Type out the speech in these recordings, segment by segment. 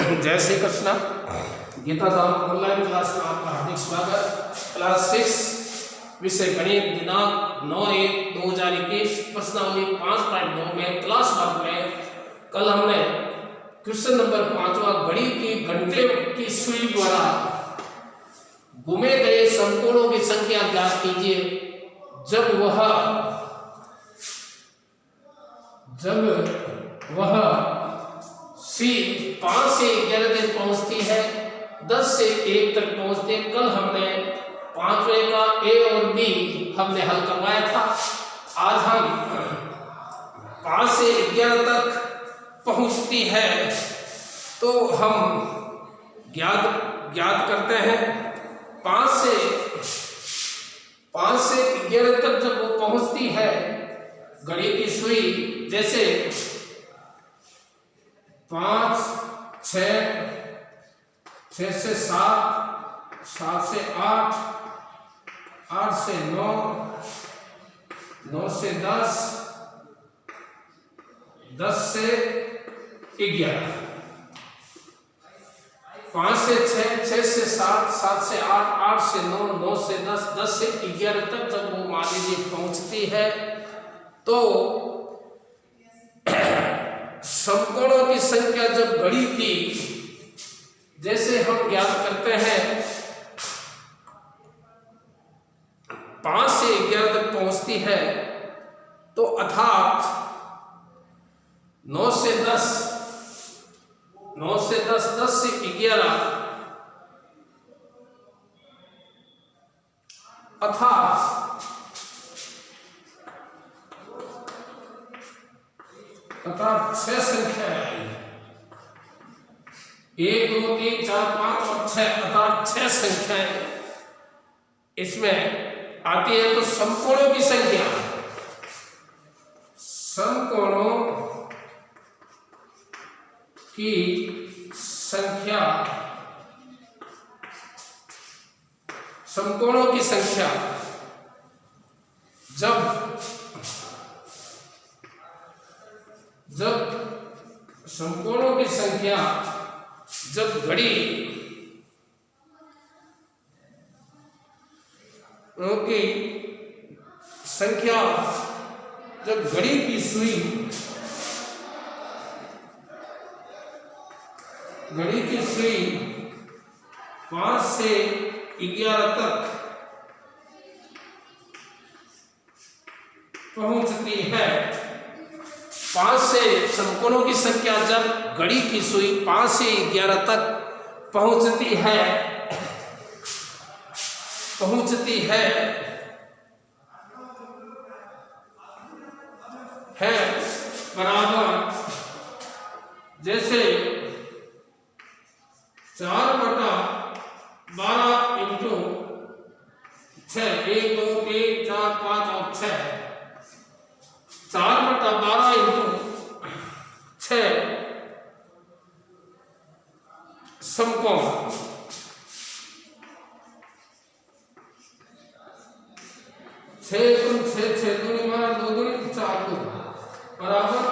जय श्री कृष्ण। गीता धाम online class में आपका हार्दिक स्वागत। क्लास 6 विषय गणित दिनांक 9/1/2021 प्रश्नावली 5.2 में क्लास वर्ग में कल हमने क्वेश्चन नंबर 5वां घड़ी की घंटे की सुई द्वारा घूमे गए समकोणों की संख्या ज्ञात कीजिए जब वह सी 5 से 11 तक पहुंचती है, 10 से 1 तक पहुंचती है। कल हमने 5वें का ए और बी हमने हल करवाया था। आज हम 5 से 11 तक पहुंचती है तो हम ज्ञात करते हैं। 5 से 11 तक जब वो पहुंचती है घड़ी की सुई, जैसे 5, 6 से 7, 7 से 8, 8 से 9, 9 से 10, 10 से 11, 5 से 6, 6 से 7, 7 से 8, 8 से 9, 9 से 10, 10 से 11 तक जब वो मान लीजिए पहुंचती है तो समकोणों की संख्या जब घड़ी की, जैसे हम ज्ञात करते हैं 5 से 11 तक पहुंचती है तो अर्थात 9 से 10, 9 से 10, 10 से 11 अर्थात 6 संख्या आई, 1, 2, 3, 4, 5 और 6 अर्थात 6 संख्याएं इसमें आती है। तो समकोणों की संख्या, समकोणों की संख्या, समकोणों की संख्या जब समकोणों की संख्या जब घड़ी की संख्या जब घड़ी की सुई 5 से 11 तक पहुंचती है। 5 से समकोणों की संख्या जब घड़ी की सुई 5 से 11 तक पहुंचती है बराबर, जैसे 4/12 इंटू 6, 1, 2, 3, 4, 5 और 6, 4/12 इंटू 6 समकोण, 6 गुण 6, 6 दूनी 12, 2 दूनी 4 बराबर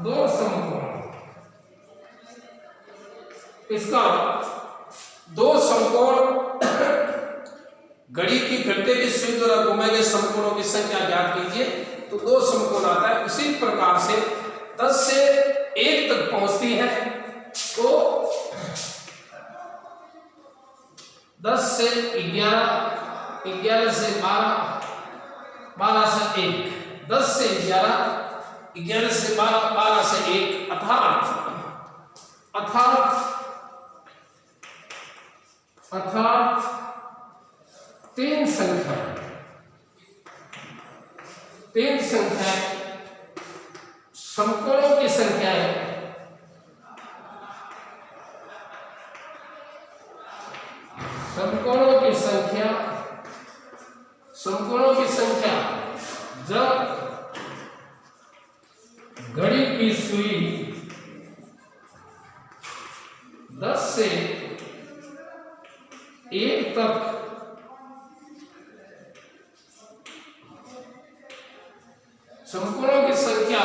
2 समकोण। इसका 2 समकोण घड़ी की घंटे की सुई द्वारा घुमाए गए समकोणों की संख्या ज्ञात कीजिए तो 2 समकोण आता है। उसी प्रकार से 10 से 1 तक पहुंचती है तो 10 से 11, 11 से 12, 12 से 1, 10 से 11, 11 से 12, 12 से 1 अर्थात 3 संख्या समकोणों की संख्या है। समकोणों की संख्या जब घड़ी की सुई 10 से 1 तक समकोणों की संख्या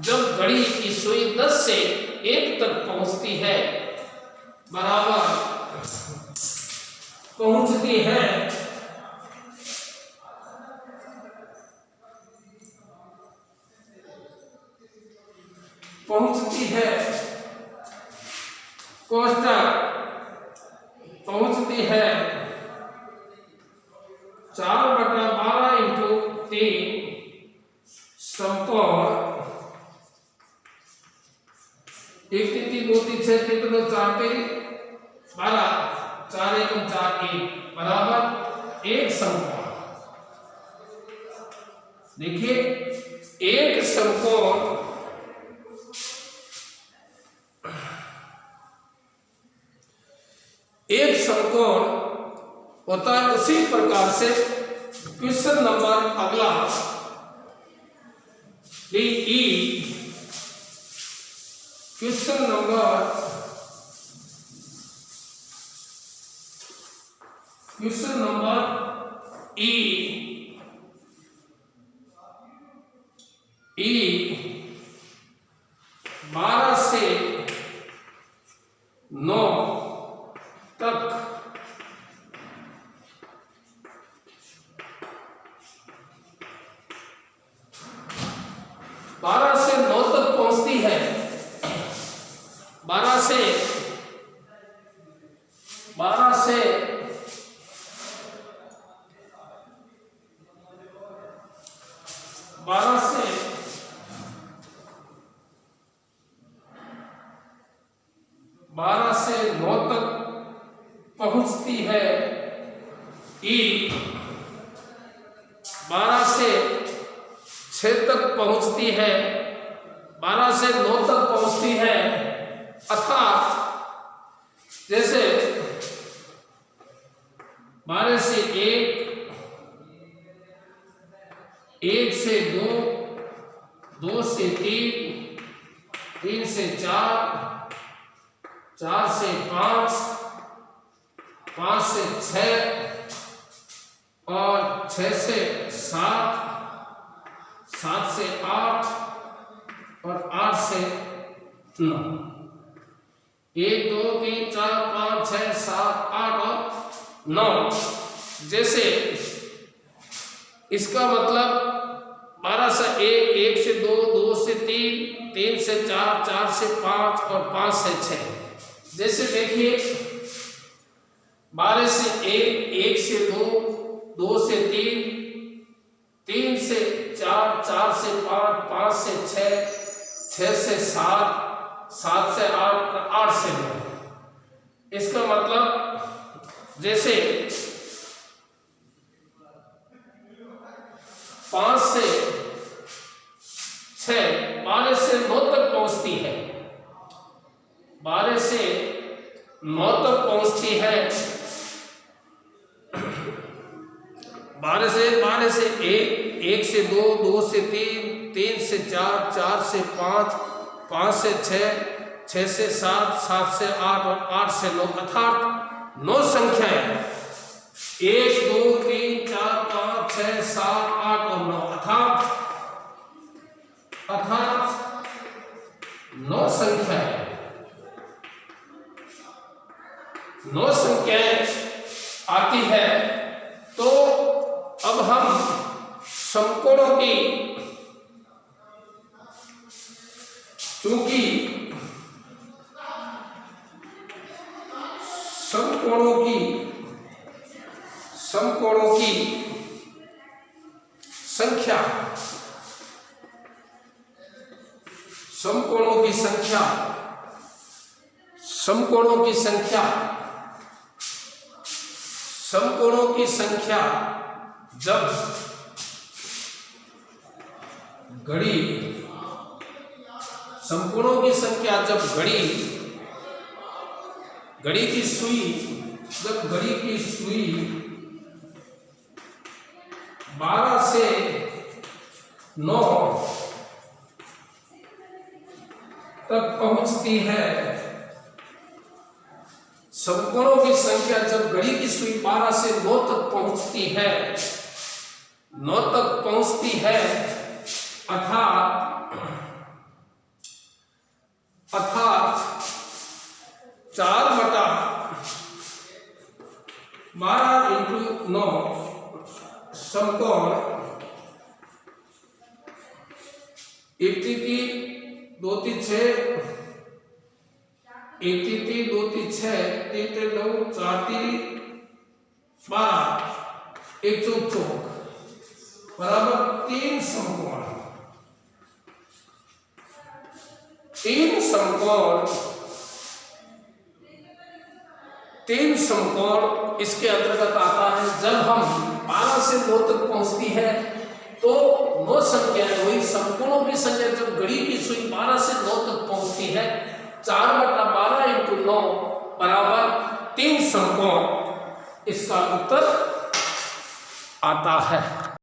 जब घड़ी की सुई 10 से 1 तक पहुंचती है बराबर पहुंचती है कोष्टक पहुंचती है 4/12 इंटू 3 संपूर्ण 1 3 2 3 6 3 2 4 3 12 4 1 4 1 बराबर एक समकोण। देखिए एक समकोण होता है उसी प्रकार से क्वेश्चन नंबर अगला ई क्वेश्चन नंबर ई 12 से 9 तक 12 से 9 तक पहुंचती है। 12 से 9 तक पहुंचती है ई। 12 से 6 तक पहुंचती है, 12 से 9 तक पहुंचती है। अर्थात जैसे 12 से 1, 1 से 2, 2 से 3, 3 से 4, 4 से 5, 5 से 6 और 6 से 7, 7 से 8 और 8 से 9। 1 2 3 4 5 6 7 8 और 9। जैसे इसका मतलब 12 से 1, 1 से 2, 2 से 3, 3 से 4, 4 से 5 और 5 से 6। जैसे देखिए 12 से 1, 1 से 2, 2 से 3, 3 से 4, 4 से 5, 5 से 6, 6 से 7, 7 से 8, 8 से 9। इसका मतलब जैसे 5 से 6, 12 से 9 तक पहुंचती है, 12 से 9 तक पहुंचती है। 12 से 1, 1 से 2, 2 से 3, 3 से 4, 4 से 5, 5 से 6, 6 से 7, 7 से 8 और 8 से 9। अर्थात 9 संख्याएं 1 2 3 4 5 6 7 8 और 9। अर्थात 9 संख्याएं 9 संख्याएं आती है। तो अब हम समकोणों की, चूंकि समकोणों की संख्या जब घड़ी की सुई 12 से 9 तक पहुंचती है। समकोणों की संख्या जब घड़ी की सुई 12 से 9 तक पहुंचती है, 9 तक पहुंचती है, अर्थात 4/12 9 समकोण 1 3 2 3 6 1 3 2 3 6 3 3 9 4 3 12 1 4 चौक बराबर 3 समकोण। 3 समकोण इसके अंतर्गत आता है। जब हम 12 से 9 तक पहुंचती है तो 9 संख्याएं हुई। समकोणों की संख्या जब घड़ी की सुई 12 से 9 तक पहुंचती है 4/12 × 9 बराबर 3 समकोण इसका उत्तर आता है।